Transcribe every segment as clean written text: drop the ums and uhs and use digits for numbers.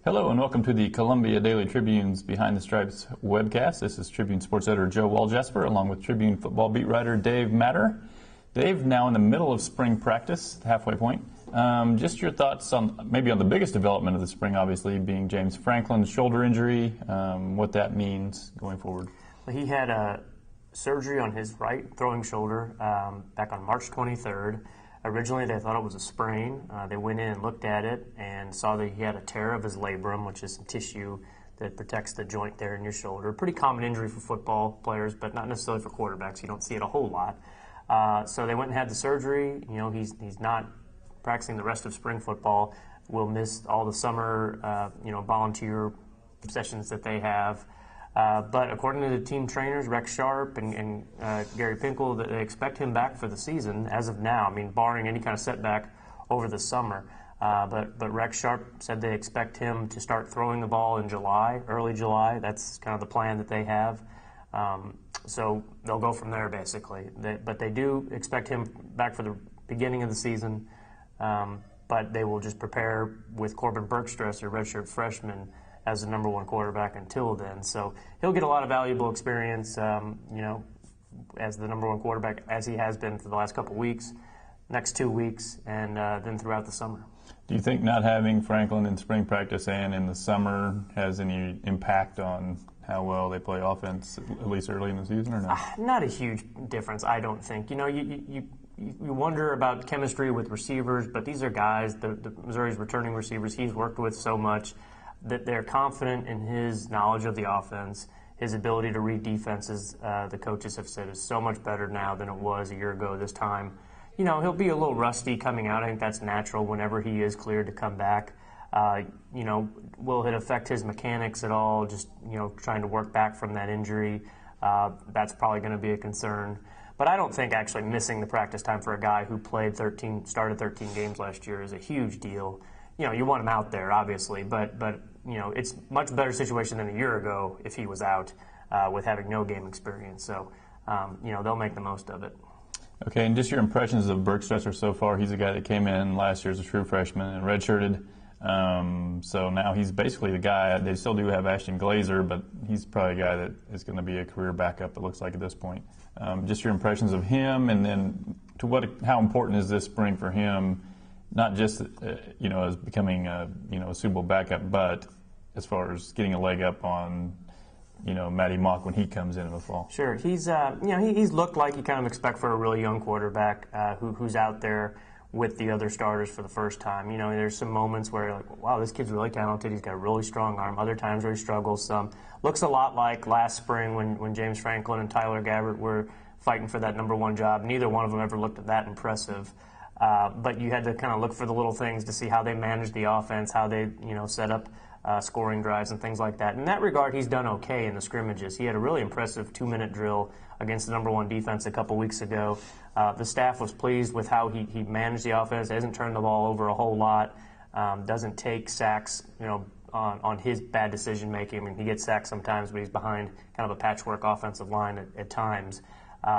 Hello and welcome to the Columbia Daily Tribune's Behind the Stripes webcast. This is Tribune sports editor Joe Walljasper along with Tribune football beat writer Dave Matter. Dave, now in the middle of spring practice, halfway point. Just your thoughts on the biggest development of the spring, obviously, being James Franklin's shoulder injury, what that means going forward. Well, he had a surgery on his right throwing shoulder back on March 23rd. Originally, they thought it was a sprain. They went in and looked at it and saw that he had a tear of his labrum, which is some tissue that protects the joint there in your shoulder. Pretty common injury for football players, but not necessarily for quarterbacks. You don't see it a whole lot. So they went and had the surgery. You know, he's not practicing the rest of spring football. Will miss all the summer, volunteer sessions that they have. But according to the team trainers, Rex Sharp and Gary Pinkel, that they expect him back for the season as of now. I mean, barring any kind of setback over the summer. But Rex Sharp said they expect him to start throwing the ball in July, early July. That's kind of the plan that they have. So they'll go from there, basically. But they do expect him back for the beginning of the season. But they will just prepare with Corbin Bergstresser, redshirt freshman, as the number one quarterback until then. So he'll get a lot of valuable experience, as the number one quarterback, as he has been for the last couple weeks, next 2 weeks, and then throughout the summer. Do you think not having Franklin in spring practice and in the summer has any impact on how well they play offense, at least early in the season, or no? Not a huge difference, I don't think. You know, you wonder about chemistry with receivers, but these are guys, the Missouri's returning receivers he's worked with so much, that they're confident in his knowledge of the offense, his ability to read defenses. The coaches have said is so much better now than it was a year ago this time. You know, he'll be a little rusty coming out. I think that's natural whenever he is cleared to come back. Will it affect his mechanics at all, just, trying to work back from that injury? That's probably going to be a concern. But I don't think actually missing the practice time for a guy who started 13 games last year is a huge deal. You want him out there, obviously, but it's much better situation than a year ago if he was out with having no game experience. So, they'll make the most of it. Okay, and just your impressions of Bergstresser so far. He's a guy that came in last year as a true freshman and redshirted. So now he's basically the guy. They still do have Ashton Glazer, but he's probably a guy that is going to be a career backup, it looks like, at this point. Just your impressions of him, and then how important is this spring for him? Not just, as becoming a Super Bowl backup, but as far as getting a leg up on, Matty Mock when he comes in the fall. Sure. He's looked like you kind of expect for a really young quarterback who's out there with the other starters for the first time. There's some moments where you're like, wow, this kid's really talented. He's got a really strong arm. Other times where he struggles some. Looks a lot like last spring when James Franklin and Tyler Gabbert were fighting for that number one job. Neither one of them ever looked that impressive. But you had to kind of look for the little things to see how they managed the offense, how they, set up scoring drives and things like that. In that regard, he's done okay in the scrimmages. He had a really impressive 2-minute drill against the number one defense a couple weeks ago. The staff was pleased with how he managed the offense. He hasn't turned the ball over a whole lot. Doesn't take sacks, on his bad decision making. I mean, he gets sacked sometimes, but he's behind kind of a patchwork offensive line at times.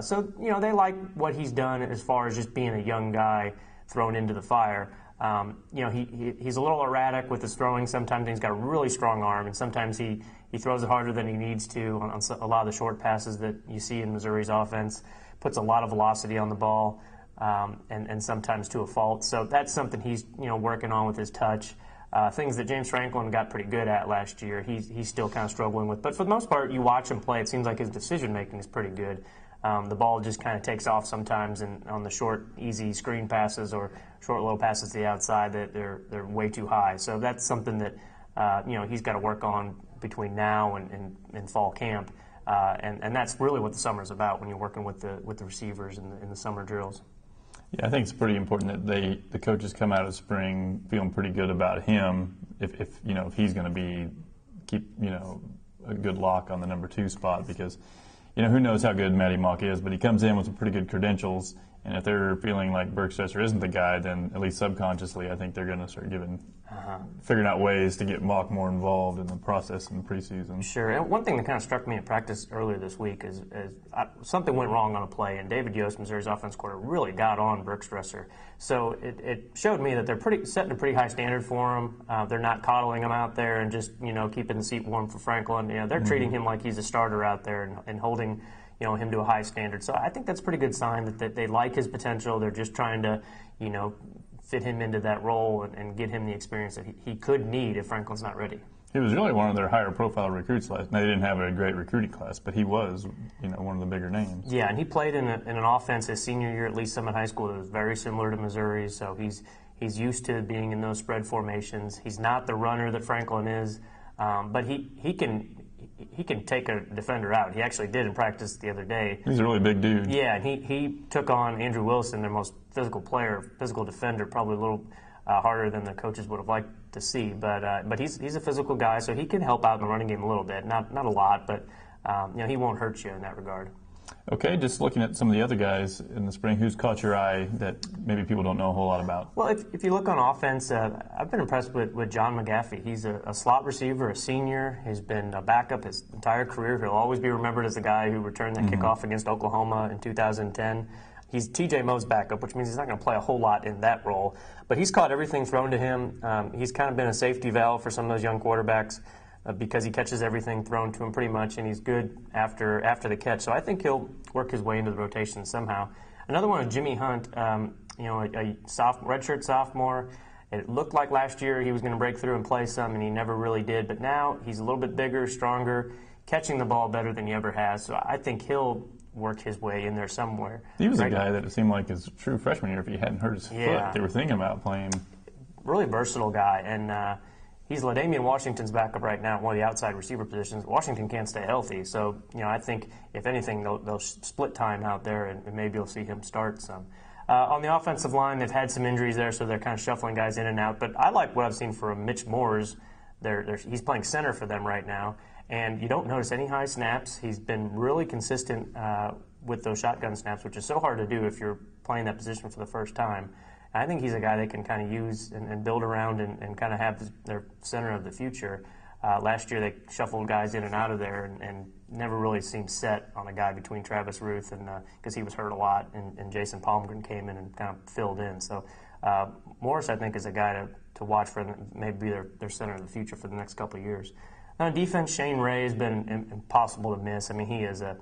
So they like what he's done as far as just being a young guy thrown into the fire. He's a little erratic with his throwing. Sometimes he's got a really strong arm, and sometimes he throws it harder than he needs to on a lot of the short passes that you see in Missouri's offense. Puts a lot of velocity on the ball, and sometimes to a fault. So that's something he's working on with his touch. Things that James Franklin got pretty good at last year, he's still kind of struggling with. But for the most part, you watch him play, it seems like his decision making is pretty good. The ball just kind of takes off sometimes on the short, easy screen passes or short little passes to the outside that they're way too high. So that's something that he's got to work on between now and fall camp, and that's really what the summer is about when you're working with the receivers in the summer drills. Yeah, I think it's pretty important that the coaches come out of spring feeling pretty good about him. If he's going to keep a good lock on the number 2 spot, because who knows how good Matty Mock is, but he comes in with some pretty good credentials, And if they're feeling like Bergstresser isn't the guy, then at least subconsciously, I think they're going to start figuring out ways to get Mock more involved in the process in the preseason. Sure. And one thing that kind of struck me at practice earlier this week is something went wrong on a play, and David Yost, Missouri's offense coordinator, really got on Bergstresser. So it showed me that they're setting a pretty high standard for him. They're not coddling him out there and just keeping the seat warm for Franklin. They're treating him like he's a starter out there and holding him to a high standard. So I think that's a pretty good sign that they like his potential. They're just trying to fit him into that role and get him the experience that he could need if Franklin's not ready. He was really one of their higher profile recruits last. They didn't have a great recruiting class, but he was, one of the bigger names. Yeah, and he played in an offense his senior year at Lee Summit High School that was very similar to Missouri's. So he's used to being in those spread formations. He's not the runner that Franklin is, but he can take a defender out. He actually did in practice the other day. He's a really big dude. Yeah, and he took on Andrew Wilson, their most physical defender, probably a little harder than the coaches would have liked to see. But he's a physical guy, so he can help out in the running game a little bit. Not a lot, but he won't hurt you in that regard. Okay, just looking at some of the other guys in the spring, who's caught your eye that maybe people don't know a whole lot about? Well, if you look on offense, I've been impressed with John McGaffey. He's a slot receiver, a senior. He's been a backup his entire career. He'll always be remembered as the guy who returned that kickoff against Oklahoma in 2010. He's T.J. Moe's backup, which means he's not going to play a whole lot in that role. But he's caught everything thrown to him. He's kind of been a safety valve for some of those young quarterbacks because he catches everything thrown to him pretty much, and he's good after the catch. So I think he'll work his way into the rotation somehow. Another one is Jimmy Hunt, a redshirt sophomore. It looked like last year he was going to break through and play some, and he never really did. But now he's a little bit bigger, stronger, catching the ball better than he ever has. So I think he'll work his way in there somewhere. He was a guy that it seemed like his true freshman year, if he hadn't hurt his foot, they were thinking about playing. Really versatile guy, and he's LaDamian Washington's backup right now at one of the outside receiver positions. Washington can't stay healthy, so I think if anything they'll split time out there, and maybe you'll see him start some. On the offensive line, they've had some injuries there, so they're kind of shuffling guys in and out. But I like what I've seen from Mitch Moores. He's playing center for them right now. And you don't notice any high snaps. He's been really consistent with those shotgun snaps, which is so hard to do if you're playing that position for the first time. And I think he's a guy they can kind of use and build around and kind of have their center of the future. Last year they shuffled guys in and out of there and never really seemed set on a guy between Travis Ruth and because he was hurt a lot, and Jason Palmgren came in and kind of filled in. So Morris, I think, is a guy to watch for maybe their center of the future for the next couple of years. On defense, Shane Ray has been impossible to miss. I mean, he is a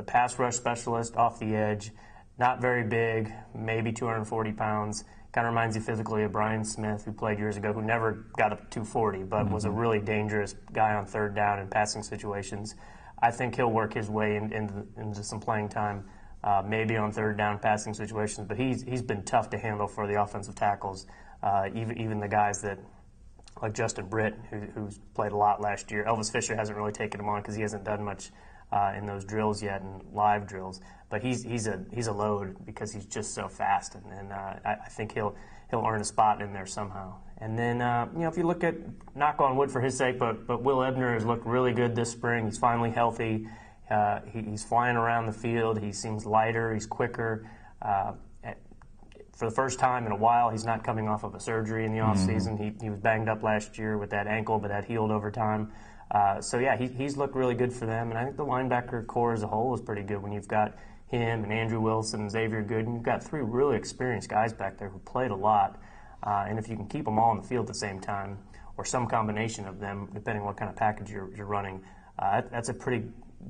pass rush specialist off the edge, not very big, maybe 240 pounds. Kind of reminds you physically of Brian Smith, who played years ago, who never got up to 240, but was a really dangerous guy on third down in passing situations. I think he'll work his way into some playing time, maybe on third down passing situations, but he's been tough to handle for the offensive tackles, even the guys that, like Justin Britt, who's played a lot last year. Elvis Fisher hasn't really taken him on because he hasn't done much in those drills yet, and live drills. But he's a load because he's just so fast, and I think he'll earn a spot in there somehow. And then if you look at, knock on wood for his sake, but Will Ebner has looked really good this spring. He's finally healthy. He's flying around the field. He seems lighter. He's quicker. For the first time in a while, he's not coming off of a surgery in the offseason. He was banged up last year with that ankle, but that healed over time. He's looked really good for them. And I think the linebacker core as a whole is pretty good when you've got him and Andrew Wilson and Xavier Gooden. You've got three really experienced guys back there who played a lot. And if you can keep them all on the field at the same time, or some combination of them, depending on what kind of package you're running, that's a pretty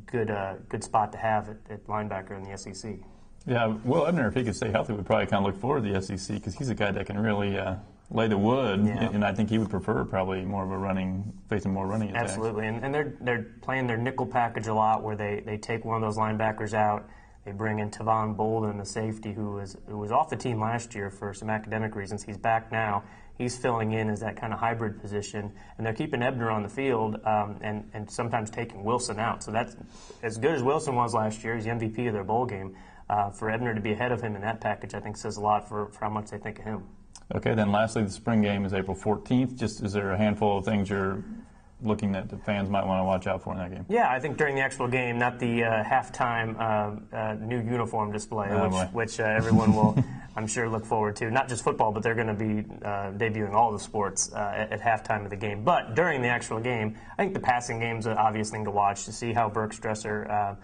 good spot to have at linebacker in the SEC. Yeah, Will Ebner, if he could stay healthy, would probably kind of look forward to the SEC because he's a guy that can really lay the wood, and I think he would prefer probably more of a facing more running attacks. Absolutely, and they're playing their nickel package a lot, where they take one of those linebackers out, they bring in Tavon Bolden, the safety, who was off the team last year for some academic reasons. He's back now. He's filling in as that kind of hybrid position, and they're keeping Ebner on the field and sometimes taking Wilson out. So that's as good as Wilson was last year. He's the MVP of their bowl game. For Ebner to be ahead of him in that package, I think says a lot for how much they think of him. Okay, then lastly, the spring game is April 14th. Just is there a handful of things you're looking that the fans might want to watch out for in that game? Yeah, I think during the actual game, not the halftime new uniform display, which everyone will, I'm sure, look forward to. Not just football, but they're going to be debuting all the sports at halftime of the game. But during the actual game, I think the passing game's an obvious thing to watch, to see how Bergstresser,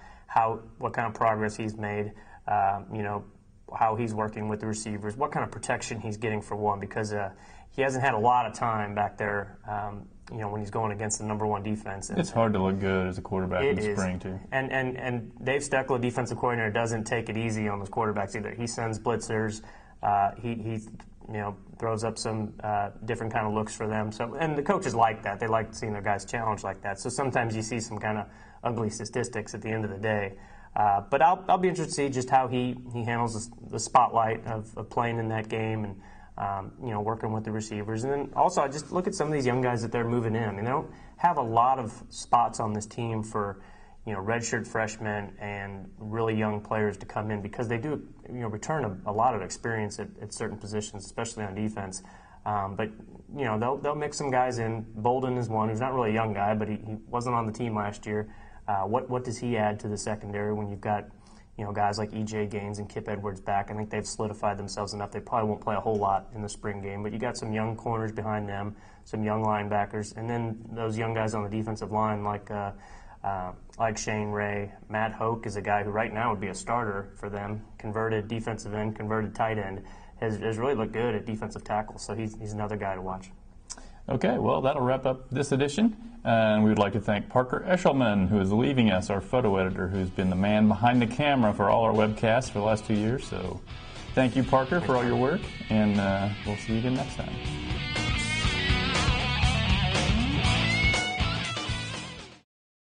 what kind of progress he's made, how he's working with the receivers, what kind of protection he's getting for one, because he hasn't had a lot of time back there, when he's going against the #1 defense. And it's hard to look good as a quarterback in the spring, too. And Dave Steckel, defensive coordinator, doesn't take it easy on those quarterbacks either. He sends blitzers. He throws up some different kind of looks for them. So, and the coaches like that. They like seeing their guys challenged like that. So sometimes you see some kind of ugly statistics at the end of the day. But I'll be interested to see just how he handles the spotlight of playing in that game and working with the receivers. And then also I just look at some of these young guys that they're moving in. I mean, they don't have a lot of spots on this team for redshirt freshmen and really young players to come in, because they do return a lot of experience at certain positions, especially on defense. But they'll mix some guys in. Bolden is one who's not really a young guy, but he wasn't on the team last year. What does he add to the secondary when you've got guys like E.J. Gaines and Kip Edwards back? I think they've solidified themselves enough. They probably won't play a whole lot in the spring game, but you got some young corners behind them, some young linebackers, and then those young guys on the defensive line like Shane Ray. Matt Hoke is a guy who right now would be a starter for them, converted defensive end, converted tight end, has really looked good at defensive tackle, so he's another guy to watch. Okay, well, that'll wrap up this edition. And we would like to thank Parker Eshelman, who is leaving us, our photo editor, who's been the man behind the camera for all our webcasts for the last 2 years. So thank you, Parker, for all your work, and we'll see you again next time.